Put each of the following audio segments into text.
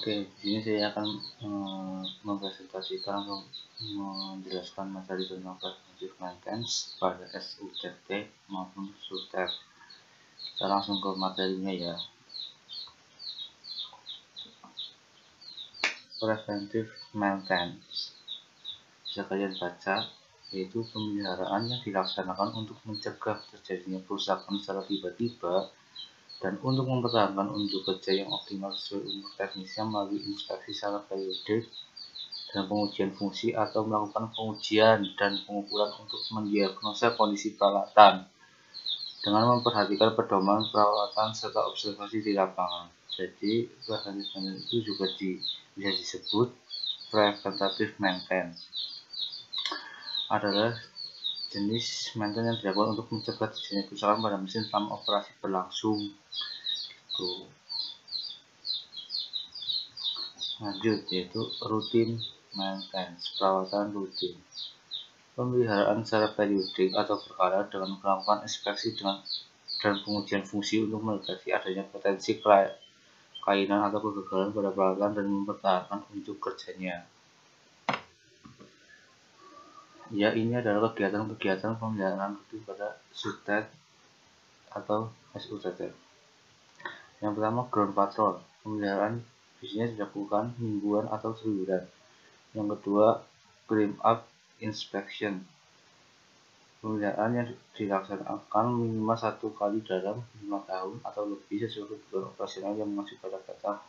Oke, di sini saya akan mempresentasikan atau menjelaskan materi tentang preventive maintenance pada SUTT maupun SUTEP. Kita langsung ke materinya ya. Preventive maintenance, bisa kalian baca, yaitu pemeliharaan yang dilaksanakan untuk mencegah terjadinya kerusakan secara tiba-tiba dan untuk mempertahankan unjuk kerja yang optimal sesuai umur teknisnya melalui inspeksi secara periodik dan pengujian fungsi atau melakukan pengujian dan pengukuran untuk mendiagnosa kondisi peralatan dengan memperhatikan pedoman perawatan serta observasi di lapangan. Jadi preventive maintenance itu juga bisa disebut preventative maintenance. Adalah jenis maintenance yang dilakukan untuk mencegah terjadinya kerusakan pada mesin selama operasi berlangsung. Lanjut, yaitu routine maintenance, perawatan rutin. Pemeliharaan secara periodik atau berkala dengan melakukan inspeksi dan pengujian fungsi untuk mendeteksi adanya potensi kelainan atau kegagalan pada peralatan dan mempertahankan unjuk kerjanya. Ya, ini adalah kegiatan-kegiatan pemeliharaan rutin pada SUTET atau SUTT. Yang pertama, ground patrol. Pemeliharaan biasanya dilakukan mingguan atau sebulan. Yang kedua, clean up inspection. Pemeliharaan yang dilaksanakan minimal 1 kali dalam 5 tahun atau lebih sesuai kebutuhan operasional yang mengacu pada peta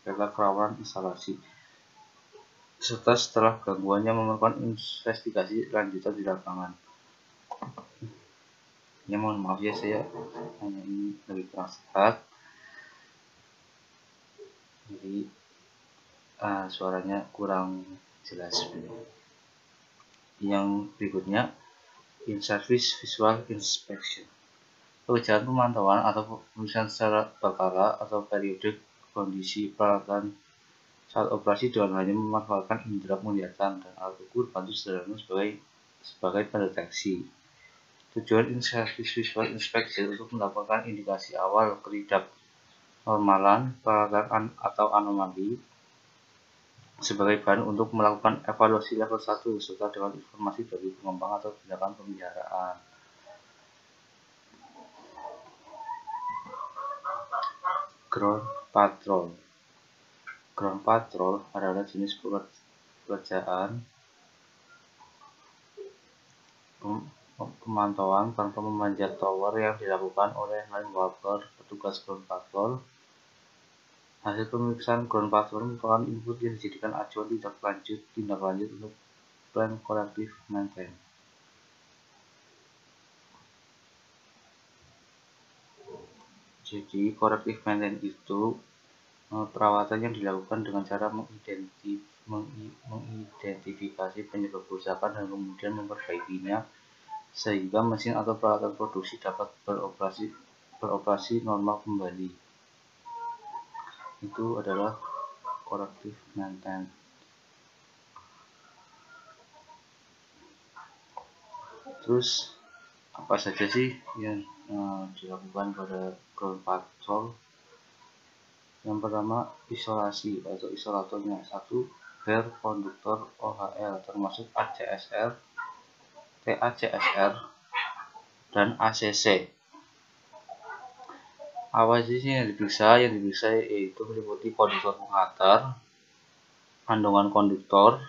kerawanan instalasi, serta setelah gangguannya memerlukan investigasi lanjutan di lapangan. Ya, mohon maaf ya, saya hanya ini lebih kurang sehat, jadi suaranya kurang jelas. Yang berikutnya, in-service visual inspection. Pekerjaan pemantauan atau pemeriksaan secara berkala atau periodik kondisi peralatan saat operasi dengan hanya memanfaatkan indera penglihatan dan alat ukur bantu sederhana sebagai pendeteksi. Tujuan in-service visual inspection untuk mendapatkan indikasi awal ketidaknormalan peralatan atau anomali sebagai bahan untuk melakukan evaluasi level 1 serta dengan informasi dari pengembang atau tindakan pemeliharaan. Ground patrol. Ground patrol adalah jenis pekerjaan pemantauan tanpa memanjat tower yang dilakukan oleh line worker, petugas ground patrol. Hasil pemeriksaan ground patrol merupakan input yang dijadikan acuan tindak lanjut untuk plan corrective maintenance. Jadi corrective maintenance itu perawatan yang dilakukan dengan cara mengidentifikasi penyebab kerusakan dan kemudian memperbaikinya sehingga mesin atau peralatan produksi dapat beroperasi normal kembali. Itu adalah corrective maintenance. Terus apa saja sih yang dilakukan pada ground patrol? Yang pertama, isolasi atau isolatornya. 1. Bare konduktor OHL termasuk ACSR, TACSR, dan ACC. Apa sih yang diperiksa? Yang diperiksa yaitu meliputi konduktor pengantar, kandungan konduktor,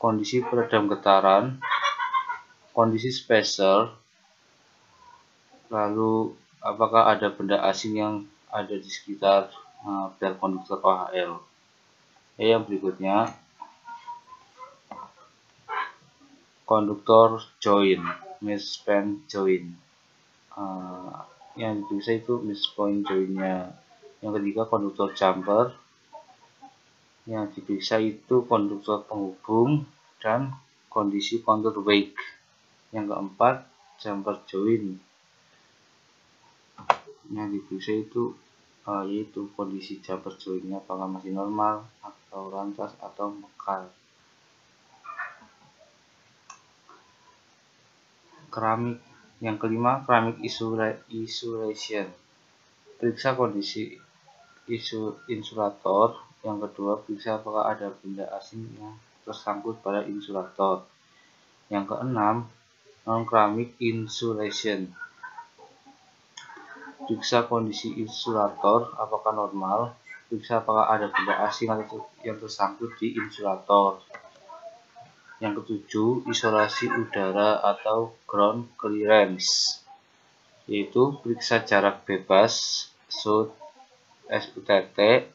kondisi peredam getaran, kondisi spacer, lalu apakah ada benda asing yang ada di sekitar bare konduktor OHL. Yang berikutnya, konduktor joint, midspan joint. Yang diperiksa itu midpoint jointnya. Yang ketiga, konduktor jumper. Yang diperiksa itu konduktor penghubung dan kondisi kontur wake. Yang keempat, jumper joint. Yang diperiksa itu yaitu kondisi jumper jointnya apakah masih normal atau lantas atau mekar. Keramik. Yang kelima, keramik isolation. Periksa kondisi insulator. Yang kedua, periksa apakah ada benda asing yang tersangkut pada insulator. Yang keenam, non-keramik insulation. Periksa kondisi insulator apakah normal. Periksa apakah ada benda asing yang tersangkut di insulator. Yang ketujuh, isolasi udara atau ground clearance, yaitu periksa jarak bebas SUT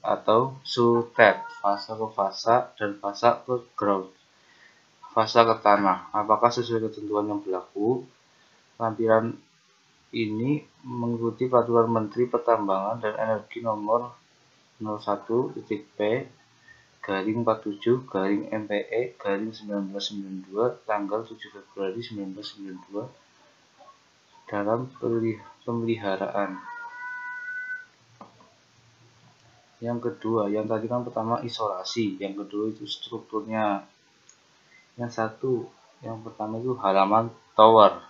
atau SUTET, fasa ke fasa dan fasa ke ground, fasa ke tanah, apakah sesuai ketentuan yang berlaku. Lampiran ini mengikuti Peraturan Menteri Pertambangan dan Energi Nomor 01-P/47/MPE/1992 tanggal 7 Februari 1992 dalam pemeliharaan. Yang kedua, yang tadi kan pertama isolasi, yang kedua itu strukturnya. Yang pertama itu halaman tower.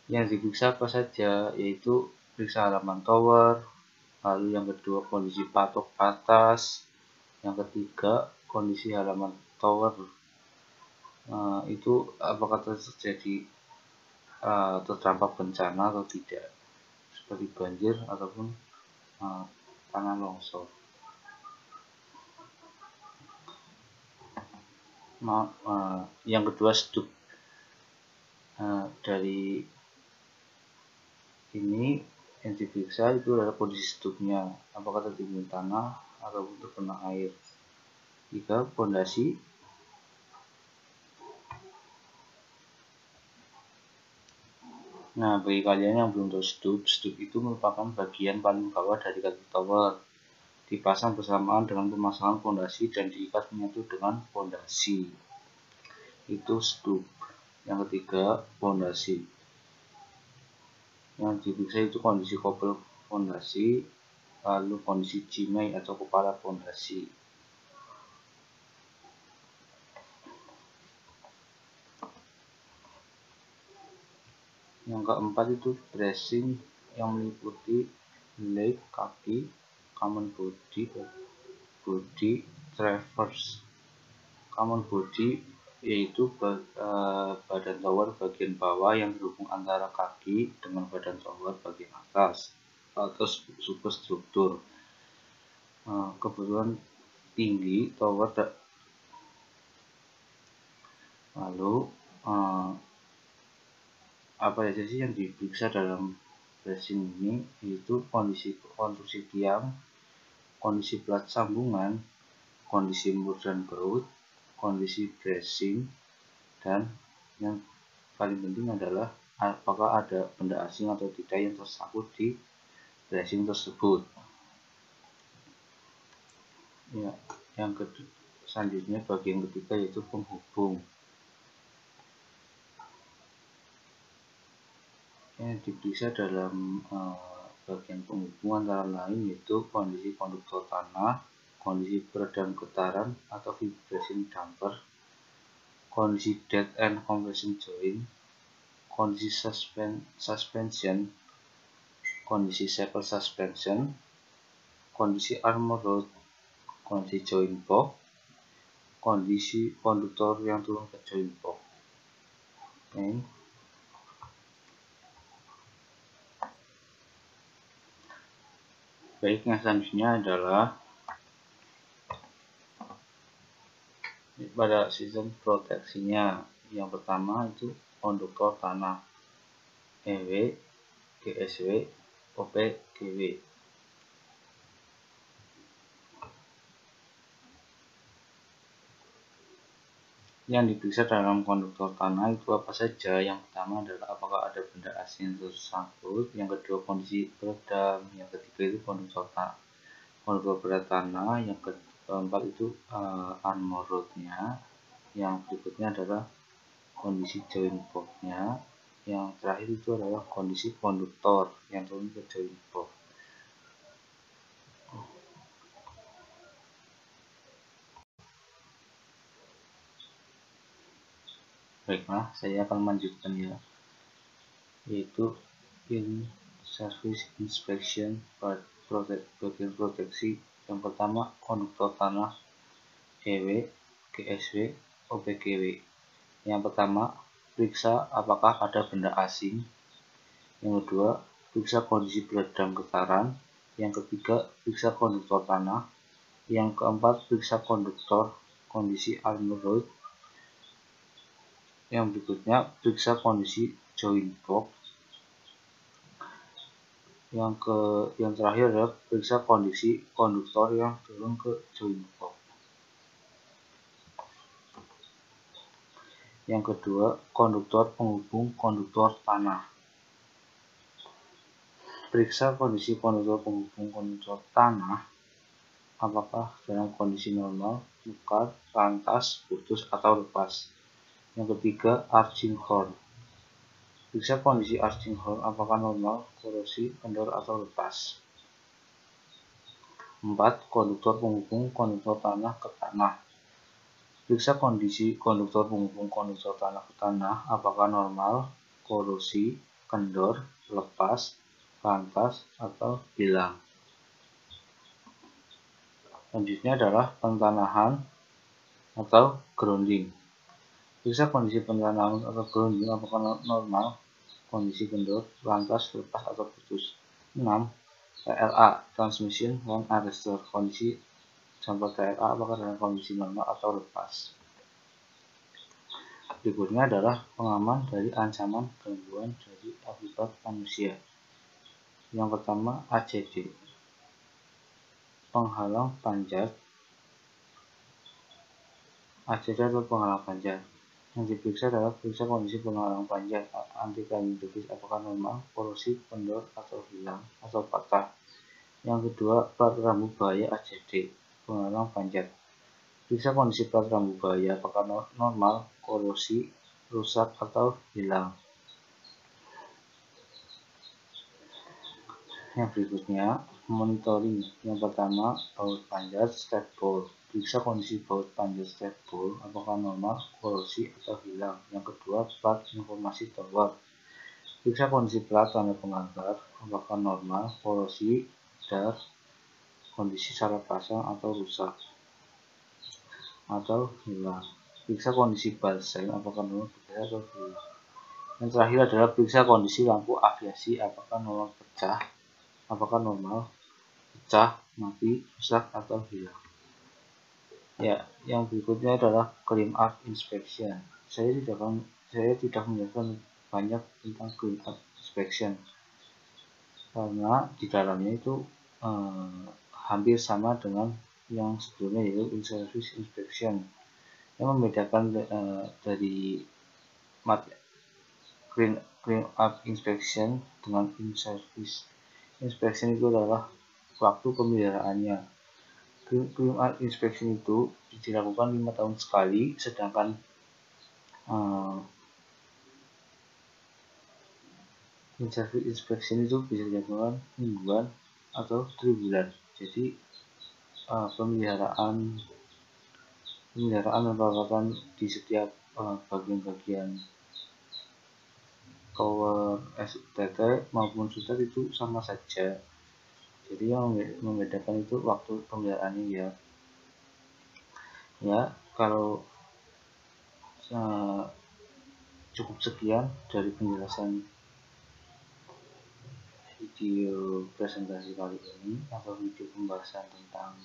Yang diperiksa apa saja, yaitu periksa halaman tower. Lalu yang kedua, kondisi patok atas. Yang ketiga, kondisi halaman tower itu apakah terjadi terdampak bencana atau tidak, seperti banjir ataupun tanah longsor. Yang kedua, stup. Dari ini yang diperiksa itu adalah kondisi stupnya, apakah tertimbun tanah ataupun terkena air. 3. Pondasi. Nah, bagi kalian yang belum tahu stup itu merupakan bagian paling bawah dari kaki tower, dipasang bersamaan dengan pemasangan pondasi dan diikat menyatu dengan pondasi. Itu stup. Yang ketiga, pondasi. Yang diperiksa itu kondisi kopel pondasi, lalu kondisi cimei atau kepala pondasi. Yang keempat itu bracing, yang meliputi leg, kaki, common body, traverse. Common body yaitu badan tower bagian bawah yang terhubung antara kaki dengan badan tower bagian atas atau superstruktur. Kebutuhan tinggi tower. Lalu apa saja sih yang diperiksa dalam bracing ini, yaitu kondisi konstruksi tiang, kondisi plat sambungan, kondisi mur dan baut, kondisi bracing, dan yang paling penting adalah apakah ada benda asing atau tidak yang tersangkut di bracing tersebut. Ya, yang selanjutnya bagian ketiga yaitu penghubung. Yang diperiksa dalam bagian penghubung antara lain yaitu kondisi konduktor tanah, kondisi peredam getaran atau vibration damper, kondisi dead end compression joint, kondisi suspension, kondisi shaper suspension, kondisi armor rod, kondisi joint box, kondisi konduktor yang turun ke joint box. Baik, yang selanjutnya adalah pada sistem proteksinya. Yang pertama itu konduktor tanah, EW, GSW, OP, GW. Yang diperiksa dalam konduktor tanah itu apa saja? Yang pertama adalah apakah ada benda asing tersangkut. Yang kedua, kondisi peredam. Yang ketiga itu konduktor berat tanah. Yang keempat itu armor rodnya. Yang berikutnya adalah kondisi joint box-nya. Yang terakhir itu adalah kondisi konduktor yang turun ke joint box. Baiklah, saya akan melanjutkan ya, yaitu in service inspection part. bagian proteksi. Yang pertama, konduktor tanah EW, GSW, OPGW. Yang pertama, periksa apakah ada benda asing. Yang kedua, periksa kondisi peredam getaran. Yang ketiga, periksa konduktor tanah. Yang keempat, periksa konduktor kondisi armoured. Yang berikutnya, periksa kondisi joint box. Yang terakhir adalah periksa kondisi konduktor yang turun ke joint box. Yang kedua, konduktor penghubung konduktor tanah. Periksa kondisi konduktor penghubung konduktor tanah, apakah dalam kondisi normal, mekar, lantas, putus, atau lepas. Yang ketiga, arching horn. Periksa kondisi arching horn, apakah normal, korosi, kendor, atau lepas. 4. Konduktor penghubung konduktor tanah ke tanah. Periksa kondisi konduktor penghubung konduktor tanah ke tanah, apakah normal, korosi, kendor, lepas, lantas, atau hilang. Selanjutnya adalah pentanahan atau grounding. Periksa kondisi pentanahan atau grounding, apakah normal, kondisi kendor, lantas, lepas, atau putus. 6. TLA, transmission line arrestor. Kondisi sampel TLA apakah dalam kondisi normal atau lepas. Berikutnya adalah pengaman dari ancaman gangguan dari akibat manusia. Yang pertama, ACD, penghalang panjat. ACD atau penghalang panjat. Yang diperiksa adalah periksa kondisi penghalang panjat anti-klimatitis, apakah normal, korosif, kendor, atau hilang, atau patah. Yang kedua, plat rambu bahaya ACD, penghalang panjat. Periksa kondisi plat rambu bahaya, apakah normal, korosi, rusak, atau hilang. Yang berikutnya, monitoring. Yang pertama, baut panjat step ball. Periksa kondisi baut panjat step ball, apakah normal, korosi, atau hilang. Yang kedua, plat informasi tower. Periksa kondisi plat tanda penghantar, apakah normal, korosi, dar, kondisi salah pasang, atau rusak, atau hilang. Periksa kondisi balseng, apakah normal, bergerak, atau hilang. Yang terakhir adalah periksa kondisi lampu aviasi, apakah normal, pecah, apakah normal, pecah, mati, rusak, atau hilang. Ya, yang berikutnya adalah clean up inspection. Saya tidak menjelaskan banyak tentang clean up inspection karena di dalamnya itu hampir sama dengan yang sebelumnya, yaitu in-service inspection. Yang membedakan dari clean up inspection dengan in-service inspection itu adalah waktu pemeliharaannya. Clean up inspection itu dilakukan 5 tahun sekali, sedangkan in-service inspection itu bisa dilakukan mingguan atau triwulan. Jadi pemeliharaan dan perawatan di setiap bagian-bagian tower SUTT maupun SUTET itu sama saja. Jadi yang membedakan itu waktu pemeliharaannya ya. Ya, kalau cukup sekian dari penjelasan video presentasi kali ini, atau video pembahasan tentang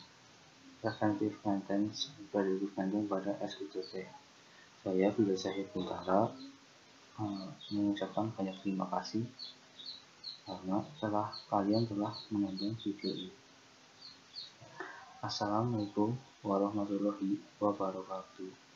preventive maintenance pada SUTT. Saya Fida Syahid Buntara mengucapkan banyak terima kasih karena kalian telah menonton video ini. Assalamualaikum warahmatullahi wabarakatuh.